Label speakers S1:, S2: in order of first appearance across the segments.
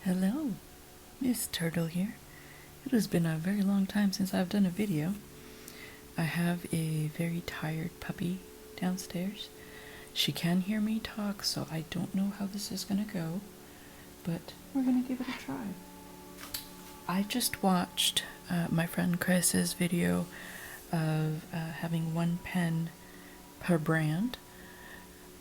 S1: Hello, Miss Turtle here. It has been a very long time since I've done a video. I have a very tired puppy downstairs. She can hear me talk, so I don't know how this is gonna go, but we're gonna give it a try. I just watched my friend Chris's video of having one pen per brand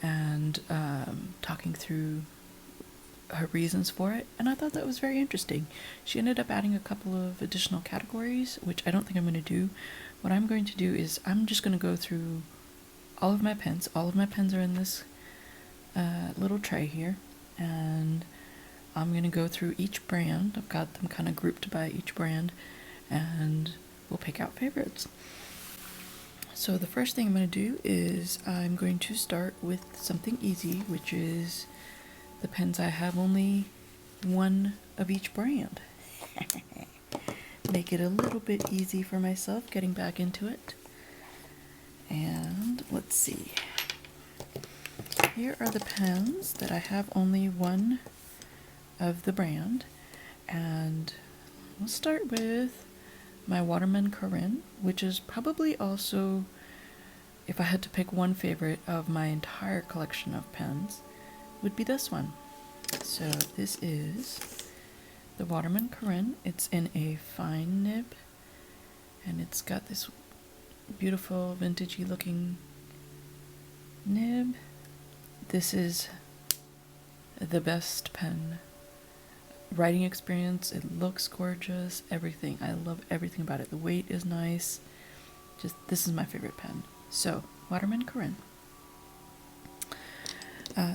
S1: and talking through her reasons for it, and I thought that was very interesting. She ended up adding a couple of additional categories, which I don't think I'm going to do. What I'm going to do is I'm just going to go through all of my pens. All of my pens are in this little tray here, and I'm going to go through each brand. I've got them kind of grouped by each brand, and we'll pick out favorites. So the first thing I'm going to do is I'm going to start with something easy, which is the pens. I have only one of each brand. Make it a little bit easy for myself getting back into it. And let's see. Here are the pens that I have only one of the brand. And we'll start with my Waterman Corinne, which is probably also, if I had to pick one favorite of my entire collection of pens, would be this one. So this is the Waterman Corinne. It's in a fine nib, and it's got this beautiful vintagey looking nib. This is the best pen. Writing experience, it looks gorgeous, everything. I love everything about it. The weight is nice. Just, this is my favorite pen. So, Waterman Corinne.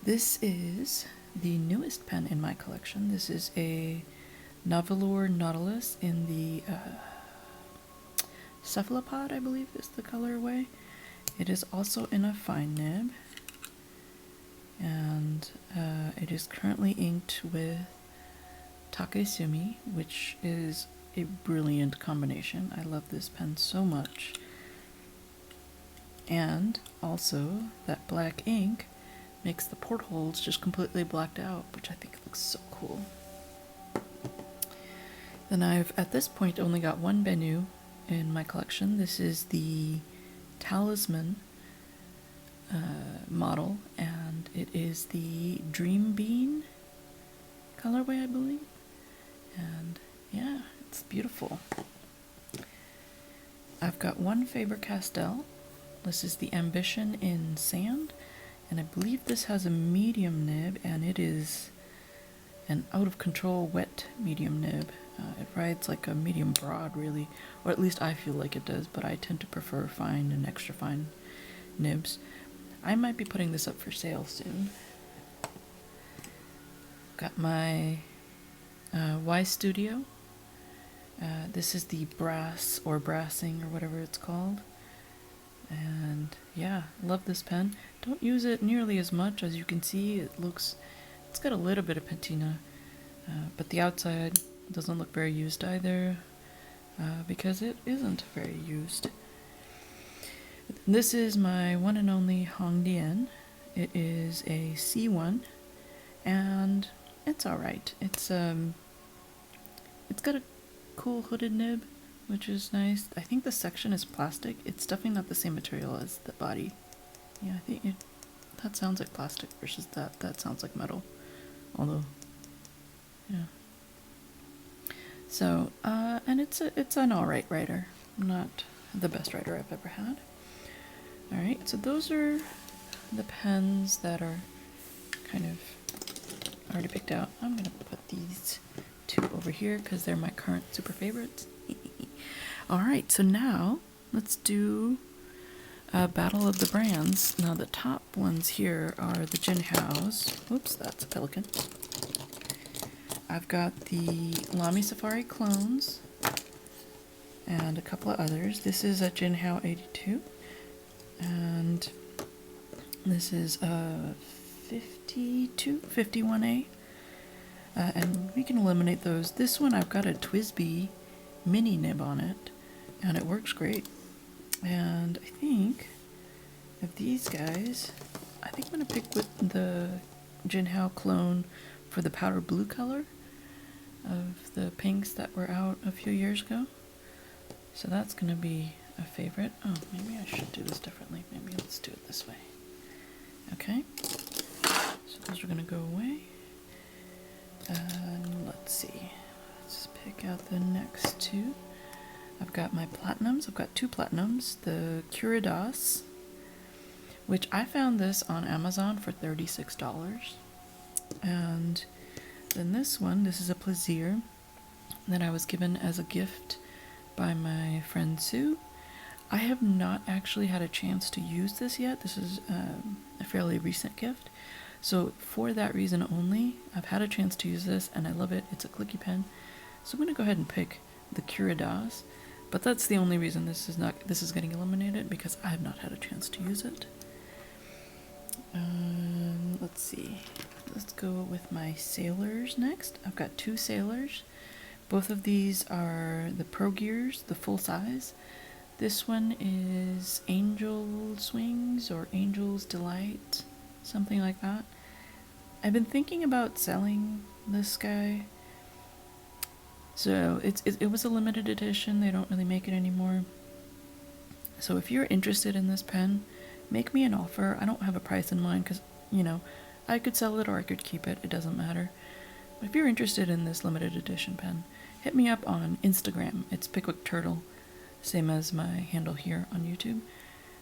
S1: This is the newest pen in my collection. This is a Novelour Nautilus in the Cephalopod, I believe is the colorway. It is also in a fine nib, and it is currently inked with Takesumi, which is a brilliant combination. I love this pen so much. And also, that black ink makes the portholes just completely blacked out, which I think looks so cool. Then I've, at this point, only got one Bennu in my collection. This is the Talisman model, and it is the Dream Bean colorway, I believe. And yeah, it's beautiful. I've got one Faber-Castell. This is the Ambition in Sand, and I believe this has a medium nib, and it is an out-of-control wet medium nib. It rides like a medium broad, really, or at least I feel like it does, but I tend to prefer fine and extra fine nibs. I might be putting this up for sale soon. Got my Y Studio. This is the brass or brassing or whatever it's called. And yeah, love this pen. Don't use it nearly as much. As you can see, it's got a little bit of patina, but the outside doesn't look very used either, because it isn't very used. This is my one and only Hongdian. It is a C1, and it's alright. It's got a cool hooded nib, which is nice. I think the section is plastic. It's definitely not the same material as the body. Yeah, I think that sounds like plastic versus that sounds like metal. Although, yeah. So, and it's an alright writer. Not the best writer I've ever had. Alright, so those are the pens that are kind of already picked out. I'm gonna put these two over here because they're my current super favorites. Alright, so now let's do a battle of the brands. Now the top ones here are the Jinhaos. Oops, that's a pelican. I've got the Lamy Safari clones and a couple of others. This is a Jinhao 82, and this is a 51A, and we can eliminate those. This one I've got a TWSBI mini nib on it, and it works great. And I think of these guys, I think I'm going to pick with the Jinhao clone for the powder blue color, of the pinks that were out a few years ago. So that's gonna be a favorite. Oh, maybe I should do this differently. Maybe let's do it this way. Okay, so those are gonna go away. And let's see, let's pick out the next two. I've got my platinums. I've got two platinums. The Curadas, which I found this on Amazon for $36. And then this one, this is a Plaisir that I was given as a gift by my friend Sue. I have not actually had a chance to use this yet. This is a fairly recent gift. So for that reason only, I've had a chance to use this and I love it. It's a clicky pen. So I'm going to go ahead and pick the Curadas. But that's the only reason this is getting eliminated, because I have not had a chance to use it. Let's see. Let's go with my Sailors next. I've got two Sailors. Both of these are the Pro Gears, the full size. This one is Angel Swings or Angel's Delight, something like that. I've been thinking about selling this guy. So it was a limited edition. They don't really make it anymore. So if you're interested in this pen, make me an offer. I don't have a price in mind because, you know, I could sell it or I could keep it. It doesn't matter. But if you're interested in this limited edition pen, hit me up on Instagram. It's Pickwick Turtle, same as my handle here on YouTube.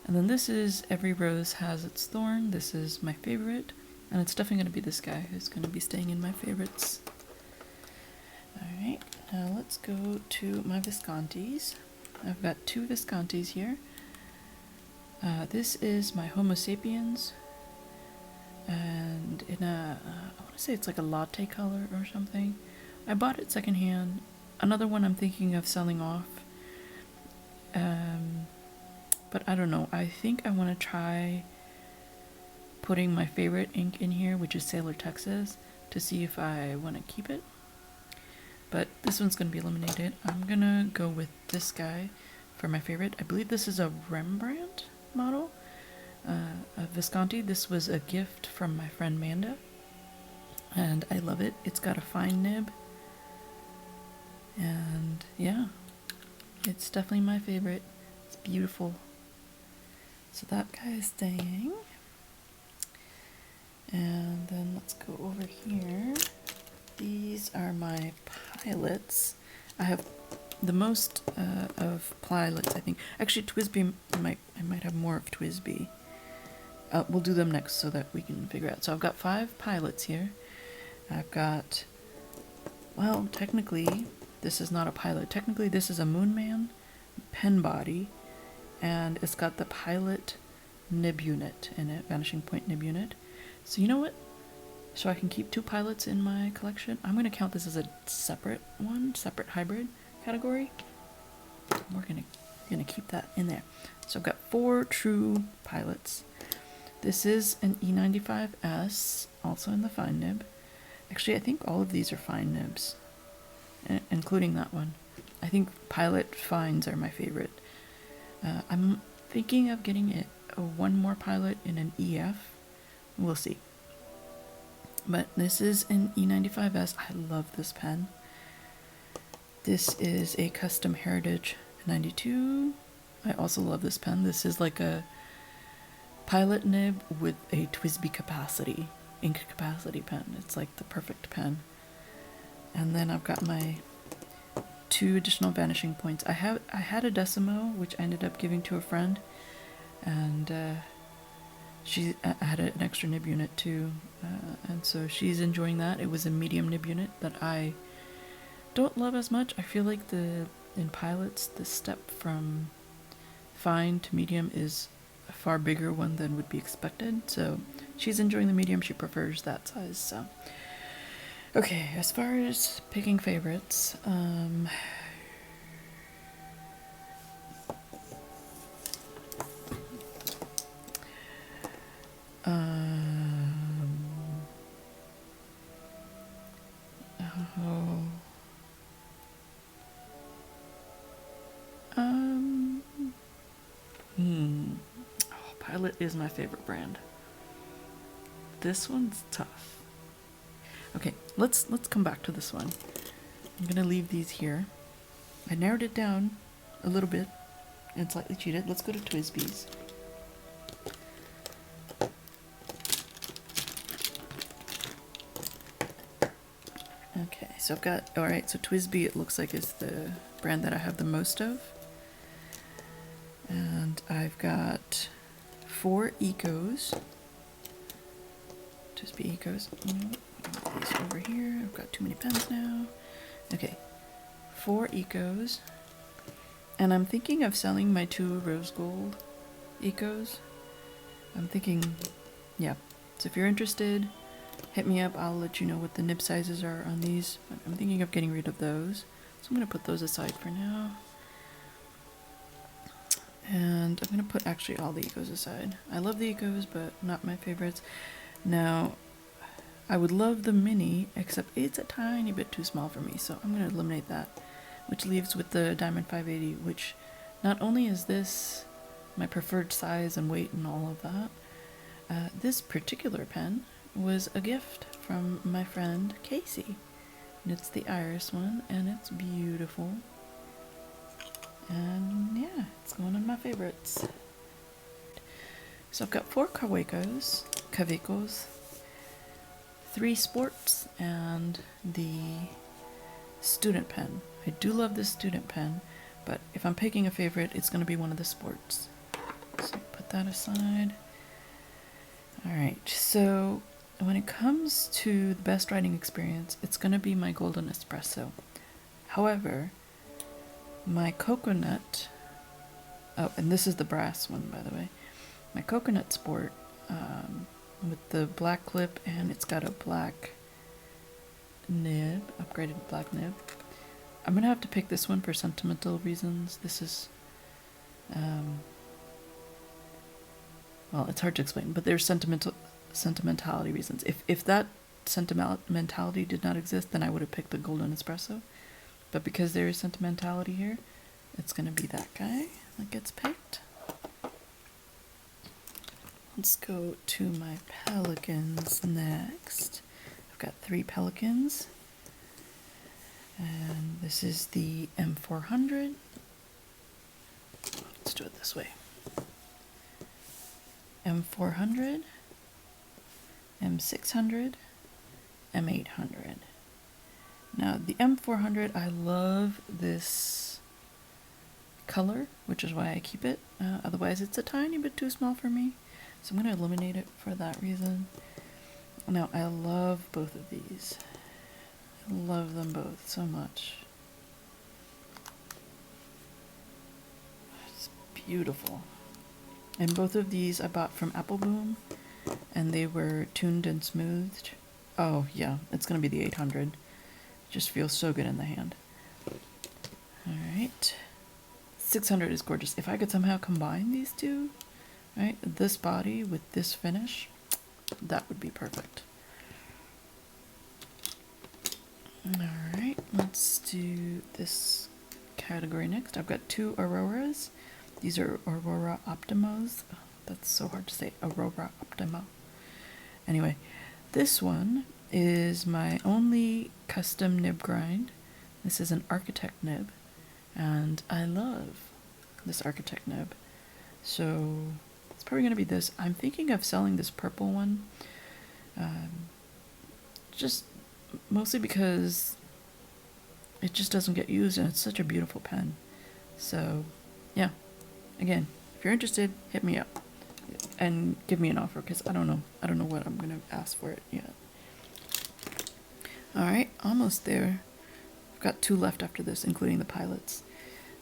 S1: And then this is Every Rose Has Its Thorn. This is my favorite. And it's definitely going to be this guy who's going to be staying in my favorites. Alright, now let's go to my Viscontis. I've got two Viscontis here. This is my Homo sapiens, and in a, I want to say it's like a latte color or something. I bought it secondhand. Another one I'm thinking of selling off. But I don't know. I think I want to try putting my favorite ink in here, which is Sailor Texas, to see if I want to keep it. But this one's going to be eliminated. I'm going to go with this guy for my favorite. I believe this is a Rembrandt model, a Visconti. This was a gift from my friend Manda, and I love it. It's got a fine nib, and yeah, it's definitely my favorite. It's beautiful. So that guy is staying. And then let's go over here. These are my pilots. I have the most of pilots, I think. Actually, TWSBI, I might have more of TWSBI. We'll do them next so that we can figure out. So I've got 5 pilots here. I've got, well, technically, this is not a pilot. Technically, this is a Moonman pen body, and it's got the pilot nib unit in it, Vanishing Point nib unit. So you know what? So I can keep 2 pilots in my collection. I'm going to count this as a separate one, separate hybrid category. We're gonna keep that in there. So I've got 4 true pilots. This is an E95S, also in the fine nib. Actually, I think all of these are fine nibs, including that one. I think pilot fines are my favorite. I'm thinking of getting it one more pilot in an EF. We'll see. But this is an E95S. I love this pen. This is a Custom Heritage 92. I also love this pen. This is like a pilot nib with a TWSBI capacity, ink capacity pen. It's like the perfect pen. And then I've got my 2 additional Vanishing Points. I had a Decimo, which I ended up giving to a friend, and she had an extra nib unit too, and so she's enjoying that. It was a medium nib unit that I don't love as much. I feel like in pilots, the step from fine to medium is a far bigger one than would be expected, so she's enjoying the medium. She prefers that size. So okay, as far as picking favorites, Pilot is my favorite brand. This one's tough. Okay, let's come back to this one. I'm gonna leave these here. I narrowed it down a little bit and slightly cheated. Let's go to TWSBI's. Okay, so I've got, alright, so TWSBI, it looks like is the brand that I have the most of. And I've got 4 Ecos. TWSBI Ecos. Put these over here. I've got too many pens now. Okay, 4 Ecos. And I'm thinking of selling my 2 rose gold Ecos. I'm thinking, yeah. So if you're interested, hit me up. I'll let you know what the nib sizes are on these. I'm thinking of getting rid of those. So I'm going to put those aside for now. And I'm going to put actually all the Ecos aside. I love the Ecos, but not my favorites. Now, I would love the mini, except it's a tiny bit too small for me. So I'm going to eliminate that. Which leaves with the Diamond 580, which not only is this my preferred size and weight and all of that, this particular pen was a gift from my friend Casey. And it's the Iris one, and it's beautiful. And yeah, it's one of my favorites. So I've got 4 Kawecos, 3 sports, and the student pen. I do love this student pen, but if I'm picking a favorite, it's going to be one of the sports. So put that aside. Alright, so when it comes to the best writing experience, it's going to be my Golden Espresso. However, my Coconut, oh, and this is the brass one, by the way. My Coconut Sport, with the black clip, and it's got a black nib, upgraded black nib. I'm gonna have to pick this one for sentimental reasons. This is, well, it's hard to explain, but there's sentimentality reasons. If that sentimentality did not exist, then I would have picked the Golden Espresso. But because there is sentimentality here, it's gonna be that guy that gets picked. Let's go to my Pelicans next. I've got 3 Pelicans. And this is the M400. Let's do it this way. M400, M600, M800. Now the M400, I love this color, which is why I keep it. Otherwise it's a tiny bit too small for me. So I'm going to eliminate it for that reason. Now I love both of these. I love them both so much. It's beautiful. And both of these I bought from Apple Boom, and they were tuned and smoothed. Oh yeah, it's gonna be the 800. Just feels so good in the hand. Alright. 600 is gorgeous. If I could somehow combine these two, right, this body with this finish, that would be perfect. Alright, let's do this category next. I've got 2 Auroras. These are Aurora Optimos. Oh, that's so hard to say. Aurora Optima. Anyway, this one is my only custom nib grind. This is an Architect nib, and I love this Architect nib. So it's probably going to be this. I'm thinking of selling this purple one. Just mostly because it just doesn't get used, and it's such a beautiful pen. So yeah, again, if you're interested, hit me up and give me an offer, because I don't know what I'm gonna ask for it yet. All right, almost there. I've got 2 left after this, including the pilots.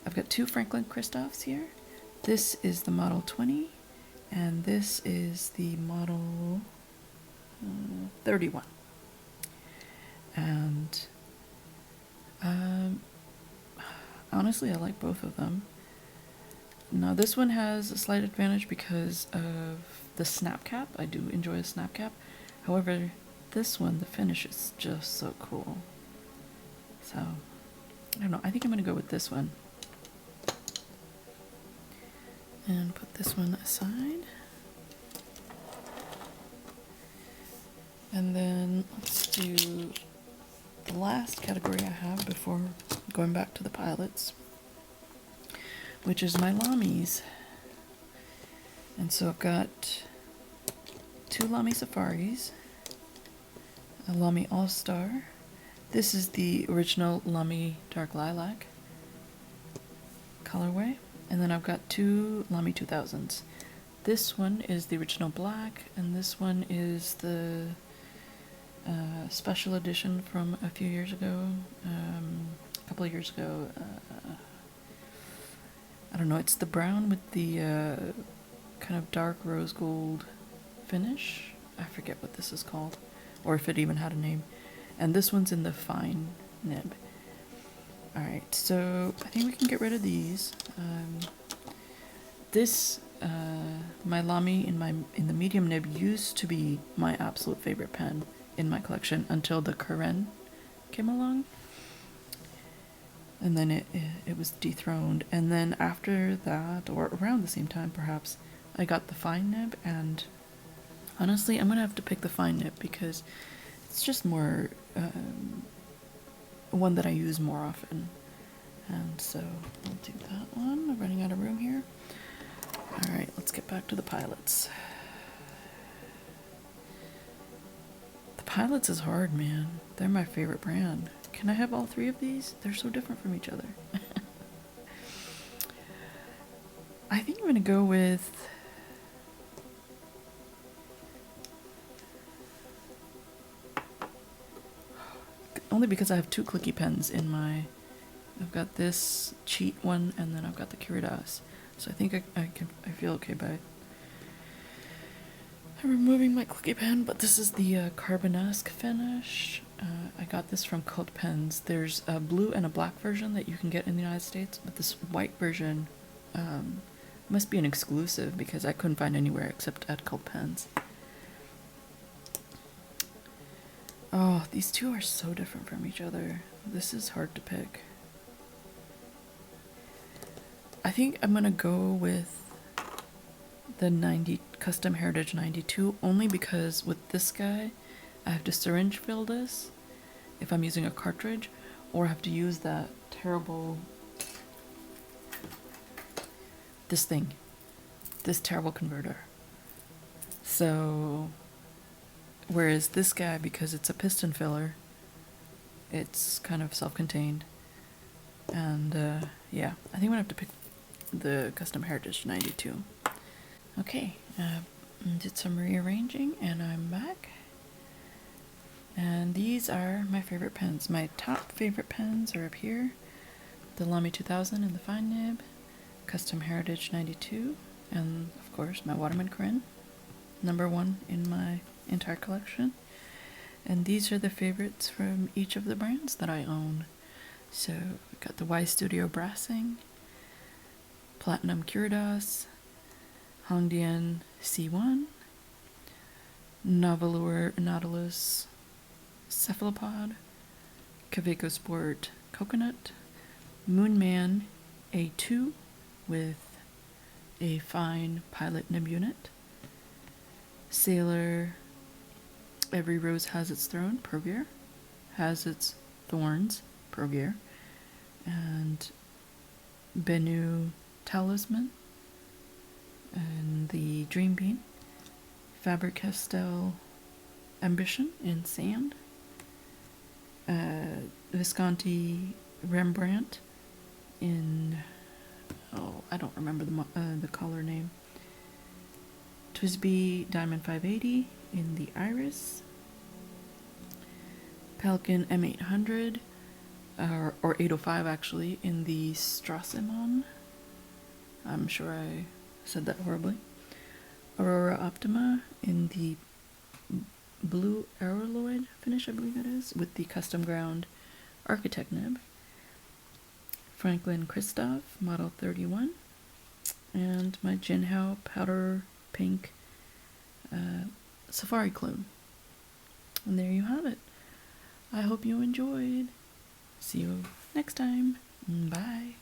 S1: I've got 2 Franklin Christophs here. This is the Model 20, and this is the Model 31. And honestly, I like both of them. Now this one has a slight advantage because of the snap cap. I do enjoy a snap cap. However, this one, the finish is just so cool. So, I don't know. I think I'm going to go with this one. And put this one aside. And then let's do the last category I have before going back to the pilots, which is my Lamis. And so I've got 2 Lamy Safaris, a Lamy All-Star. This is the original Lamy Dark Lilac colorway. And then I've got 2 Lamy 2000s. This one is the original black, and this one is the special edition from a few years ago, a couple of years ago. I don't know, it's the brown with the kind of dark rose gold finish. I forget what this is called, or if it even had a name. And this one's in the fine nib. Alright, so I think we can get rid of these. My Lamy in the medium nib used to be my absolute favorite pen in my collection until the Karen came along. And then it was dethroned. And then after that, or around the same time perhaps, I got the fine nib, and honestly I'm gonna have to pick the fine nib because it's just more one that I use more often. And so we'll do that one. I'm running out of room here. Alright, let's get back to the pilots. The pilots is hard, man. They're my favorite brand. Can I have all 3 of these? They're so different from each other. I think I'm gonna go with only because I have 2 clicky pens in my... I've got this cheat one, and then I've got the Curidas. So I think I feel okay by removing my clicky pen, but this is the Carbonesque finish. I got this from Cult Pens. There's a blue and a black version that you can get in the United States, but this white version must be an exclusive because I couldn't find anywhere except at Cult Pens. Oh, these 2 are so different from each other. This is hard to pick. I think I'm gonna go with the 90 Custom Heritage 92 only because with this guy I have to syringe fill this if I'm using a cartridge, or I have to use that terrible this terrible converter. So whereas this guy, because it's a piston filler, it's kind of self-contained. And yeah, I think I'm gonna have to pick the Custom Heritage 92. Okay, did some rearranging and I'm back. And these are my favorite pens. My top favorite pens are up here. The Lamy 2000 in the fine nib, Custom Heritage 92, and of course my Waterman Corinne, #1 in my entire collection. And these are the favorites from each of the brands that I own. So we got the Y Studio Brassing, Platinum Curidas, Hongdian C1, Novelure Nautilus Cephalopod, Kaweco Sport Coconut, Moonman A2 with a fine pilot nib unit, Sailor Every Rose Has Its Thorn, Pro Gear, Has Its Thorns, Pro Gear, and Bennu Talisman, and the Dream Bean, Faber-Castell Ambition in sand, Visconti Rembrandt in, oh, I don't remember the color name, Twisby Diamond 580 in the Iris, Pelikan M800, or 805 actually, in the Strassimon. I'm sure I said that horribly. Aurora Optima in the blue Aeroloid finish, I believe it is, with the custom ground Architect nib. Franklin Christoph Model 31, and my Jinhao powder pink Safari Clue. And there you have it. I hope you enjoyed. See you next time. Bye.